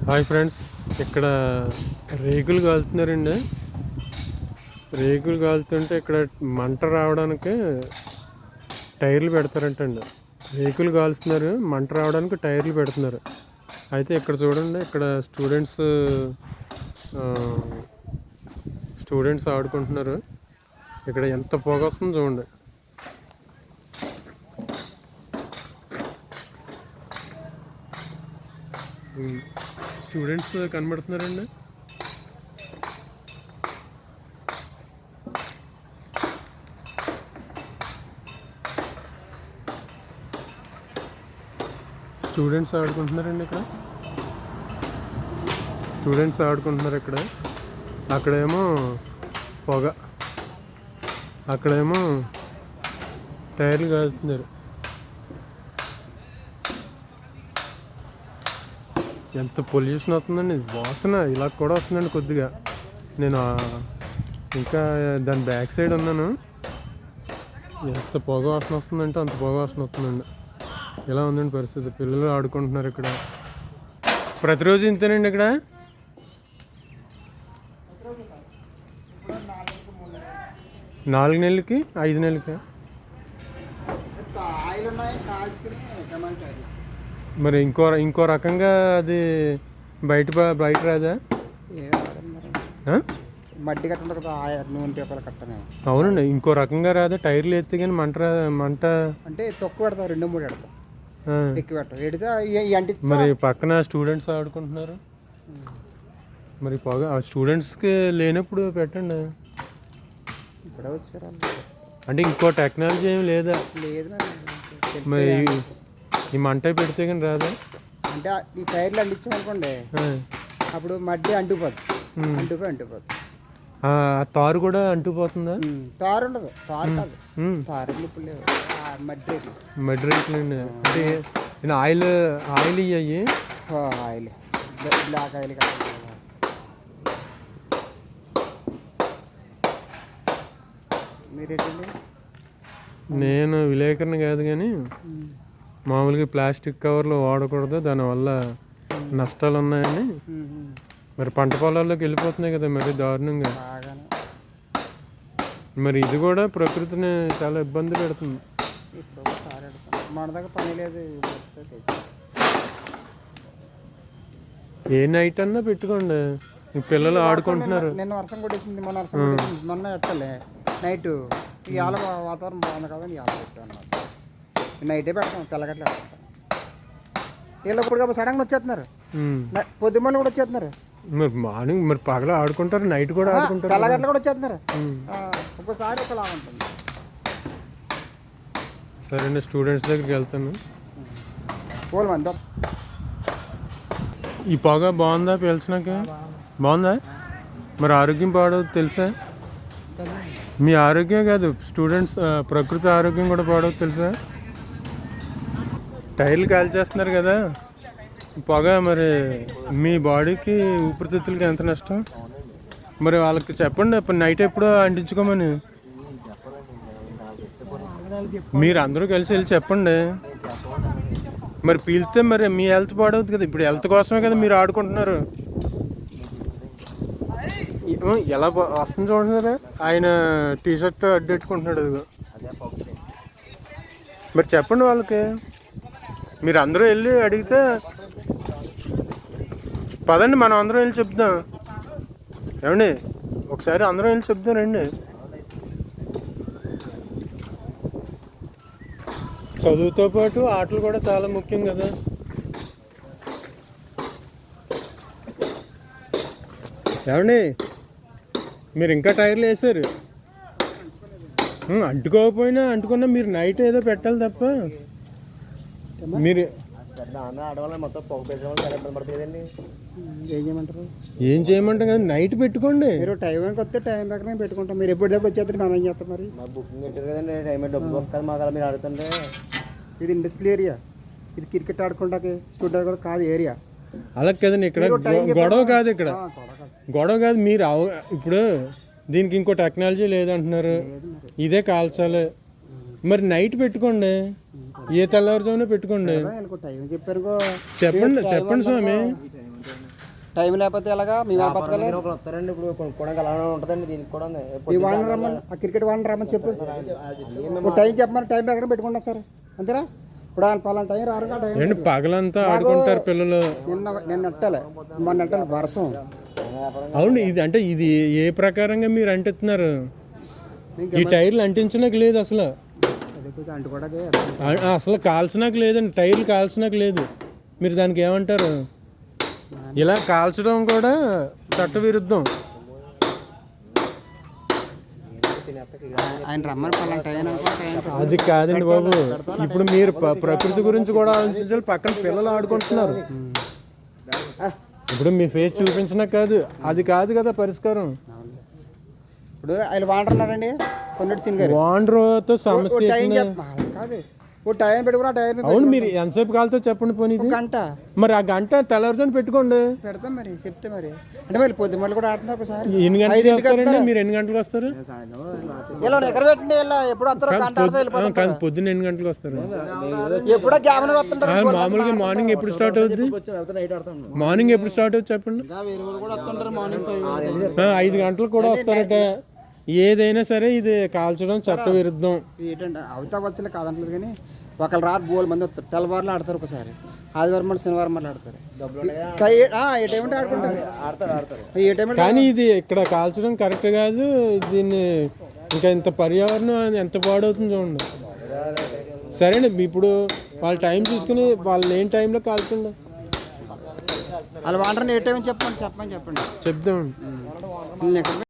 Hi friends, ఇక్కడ రేకులు కాలుతున్నారండి. రేకులు కాలుతుంటే ఇక్కడ మంట రావడానికి టైర్లు పెడతారంటండి. రేకులు కాలుస్తున్నారు, మంట రావడానికి టైర్లు పెడుతున్నారు. అయితే ఇక్కడ చూడండి, ఇక్కడ స్టూడెంట్స్ ఆడుకుంటున్నారు. ఇక్కడ ఎంత పొగ వస్తుందో చూడండి. స్టూడెంట్స్ కనబడుతున్నారండి. స్టూడెంట్స్ ఆడుకుంటున్నారండి ఇక్కడ. అక్కడేమో పొగ, అక్కడేమో టైర్లు కాలుతున్నారు. ఎంత పొల్యూషన్ అవుతుందండి, వాసన ఇలా కూడా వస్తుందండి కొద్దిగా. నేను ఇంకా దాని బ్యాక్ సైడ్ ఉన్నాను. ఎంత పొగ వాసన వస్తుందంటే అంత పొగ వాసన వస్తుందండి. ఇలా ఉందండి పరిస్థితి. పిల్లలు ఆడుకుంటున్నారు ఇక్కడ. ప్రతిరోజు ఇంతేనండి ఇక్కడ. నాలుగు నెలలకి 5 నెలలకి మరి ఇంకో రకంగా అది బయట రాదా? మట్టి కట్ట కదా, నూనె పేపర్లు కట్టనే. అవునండి, ఇంకో రకంగా రాదా? టైర్లు ఎత్తే కానీ మంట అంటే తక్కువ పెడతాం, 2-3 పెడతాం, ఎక్కువ పెట్టాం. ఎడితే మరి పక్కన స్టూడెంట్స్ ఆడుకుంటున్నారు. మరి పొగ స్టూడెంట్స్కి లేనప్పుడు పెట్టండి. ఇప్పుడే వచ్చారా అంటే ఇంకో టెక్నాలజీ ఏమి లేదా? లేదు మరి ఈ మంట పెడితే కానీ రాదా? అంటే ఈ టైర్లు అంటించామనుకోండి, అప్పుడు మట్టి అంటుకుపోద్ది. తారు కూడా అంటుకుపోతుందా? తారు ఉండదు, తారు కాదు, తారు ఇప్పుడు లేవు. మడ్ రేకులు అండి. అంటే ఆయిల్ ఇయ్యి ఆయిల్, బ్లాక్ ఆయిల్ కాదు. మీరేంటండి? నేను విలేకరుని కాదు, కానీ మామూలుగా ప్లాస్టిక్ కవర్లు వాడకూడదు, దానివల్ల నష్టాలు ఉన్నాయని. మరి పంట పొలాల్లోకి వెళ్ళిపోతున్నాయి కదా మరి దారుణంగా. మరి ఇది కూడా ప్రకృతిని చాలా ఇబ్బంది పెడుతుంది. మన దగ్గర పని లేదు. ఏ నైట్ అన్నా పెట్టుకోండి, పిల్లలు ఆడుకుంటున్నారు. నిన్న వర్షం కొట్టేసింది, మొన్న ఎట్టలే నైట్. ఇవాళ వాతావరణం బాగుంది కదా, ఇవాళ పెట్టాను. నైటే పెడతాం, తెల్లగట్ల పెడతాం. వీళ్ళు ఇప్పుడు కాబట్టి సడన్గా వచ్చేస్తున్నారు, పొద్దుమల్లి కూడా వచ్చేస్తున్నారు. మరి మార్నింగ్ మరి పగల ఆడుకుంటారు, నైట్ కూడా ఆడుకుంటారు, తెల్లగట్ల కూడా వచ్చేస్తున్నారు. ఒక్కోసారి ఒకలా ఉంటుంది. సరే, స్టూడెంట్స్ దగ్గరికి వెళ్తాను. పోలమంతా ఈ పొగ బాగుందా? పీల్చినాక బాగుందా? మరి ఆరోగ్యం పాడవుతుంది తెలుసా? మీ ఆరోగ్యం కాదు, స్టూడెంట్స్ ప్రకృతి ఆరోగ్యం కూడా పాడవుతుంది తెలుసా? టైర్లు కాల్చేస్తున్నారు కదా, పొగ మరి మీ బాడీకి, ఊపిరితిత్తులకి ఎంత నష్టం. మరి వాళ్ళకి చెప్పండి, నైట్ ఎప్పుడో అంటించుకోమని. మీరు అందరూ కలిసి వెళ్ళి చెప్పండి. మరి పీల్తే మరి మీ హెల్త్ పాడవుతుంది కదా. ఇప్పుడు హెల్త్ కోసమే కదా మీరు ఆడుకుంటున్నారు. ఎలా వస్తుంది చూడండి, ఆయన టీషర్ట్ అడ్డెట్టుకుంటున్నాడు. అదిగో మరి చెప్పండి వాళ్ళకి. మీరు అందరూ వెళ్ళి అడిగితే పదండి, మనం అందరం వెళ్ళి చెప్దాం. ఏమండి, ఒకసారి అందరం వెళ్ళి చెప్దాం రండి. చదువుతో పాటు ఆటలు కూడా చాలా ముఖ్యం కదా. ఏమండి, మీరు ఇంకా టైర్లు వేసారు. అంటుకోకపోయినా అంటుకున్నా మీరు నైట్ ఏదో పెట్టాలి తప్ప. మీరు ఏం చేయమంటారు కదా, నైట్ పెట్టుకోండి. మీరు టైం వస్తే టైం ప్రకారం పెట్టుకుంటాం. మీరు ఎప్పటికప్పుడు వచ్చేస్తారు, మేము ఏం చేస్తాం మరి. బుకింగ్ పెట్టారు కదండి, టైం డబ్బు వస్తుంది మాకు. మీరు ఆడుతుంటే ఇది ఇండస్ట్రియల్ ఏరియా, ఇది క్రికెట్ ఆడుకుంటాకి స్టూడెంట్ కూడా కాదు ఏరియా. అలా కదండి, ఇక్కడ గొడవ కాదు, ఇక్కడ గొడవ కాదు. మీరు ఇప్పుడు దీనికి ఇంకో టెక్నాలజీ లేదంటున్నారు, ఇదే కాల్చాలి. మరి నైట్ పెట్టుకోండి, ఏ తెల్లవారుజామున పెట్టుకోండి. చెప్పారు, చెప్పండి చెప్పండి స్వామి. టైం లేకపోతే ఎలాగా మీ వాళ్ళు బతకాలి. మీరు ఒకరు వస్తారండి ఇప్పుడు కొనుక్కోవడానికి అలానే ఉంటుందండి దీనికి కూడా మీ వాళ్ళని రమ్మని, ఆ క్రికెట్ వాళ్ళని రమ్మని చెప్పు. ఇప్పుడు టైం చెప్పమని టైం ప్రకారం పెట్టుకుంటా సార్, అంతేనా? ఇప్పుడు వాళ్ళు పలానా టైం రారు, ఆ టైం ఏంటి పగలంతా ఆడుకుంటారు పిల్లలు. నిన్న నెట్టాలి, మొన్న నెట్టాలి వర్షం. అవును, ఇది అంటే ఇది ఏ ప్రకారంగా మీరు అంటిస్తున్నారు? ఈ టైర్లు అంటించడానికి లేదు అసలు, అంటు కూడా అసలు కాల్చడానికి లేదండి, టైర్లు కాల్చడానికి లేదు. మీరు దానికి ఏమంటారు? ఇలా కాల్చడం కూడా చట్ట విరుద్ధం. ఆయన రమ్మని పలానా టైం అనుకో, టైం అది కాదండి బాబు, ఇప్పుడు మీరు ప్రకృతి గురించి కూడా ఆలోచించాలి. పక్కన పిల్లలు ఆడుకుంటున్నారు. ఇప్పుడు మీ ఫేస్ చూపించినా కాదు, అది కాదు కదా పరిష్కారం. ఇప్పుడు ఆయన వాండర్ ఉన్నారండి కొన్నిటి సింగ్ గారు, వాండ్రోతో సమస్య టైం కాదు, ఇప్పుడు టైం పెట్టుకుని ఆ టైం అవును. మీరు ఎంతసేపు కాలుతో చెప్పండి పోనీ. ఇది గంట మరి ఆ గంట తెల్లవారుజామున పెట్టుకోండి. పెడతాం మరి, చెప్తే మరి. అంటే మరి పొద్దు మళ్ళీ కూడా ఆడుతున్నారు ఒకసారి. ఎన్ని గంటలకు వస్తారండి? మీరు ఎన్ని గంటలకు వస్తారు? ఇలా ఎక్కడ పెట్టండి, ఇలా ఎప్పుడు వస్తారు? గంట ఆడితే వెళ్ళిపోతాం. కానీ పొద్దున్న ఎన్ని గంటలకు వస్తారు? ఎప్పుడో గ్యామన్ వస్తుంటారు. మామూలుగా మార్నింగ్ ఎప్పుడు స్టార్ట్ అవుద్ది? మార్నింగ్ ఎప్పుడు స్టార్ట్ అవుతుంది చెప్పండి. 5 గంటలకు కూడా వస్తారట. ఏదైనా సరే ఇది కాల్చడం చట్ట విరుద్ధం. ఏంటంటే అవుతా వచ్చలే కాదంటలేదు, కానీ ఒకళ్ళు రారు బోల్ మంది వస్తారు. తెల్లవారులు ఆడతారు ఒకసారి, ఆదివారం మళ్ళీ శనివారం మళ్ళీ ఆడతారు. ఏ టైం అంటే ఆడుకుంటారు ఏ టైం. కానీ ఇది ఇక్కడ కాల్చడం కరెక్ట్ కాదు. దీన్ని ఇంకా ఇంత పర్యావరణం ఎంత పాడవుతుంది చూడండి. సరేండి, ఇప్పుడు వాళ్ళ టైం చూసుకుని వాళ్ళు ఏం టైంలో కాల్చండి. వాళ్ళు వాండర్ని ఏ టైం చెప్పండి, చెప్పమని చెప్పండి, చెప్దామండి.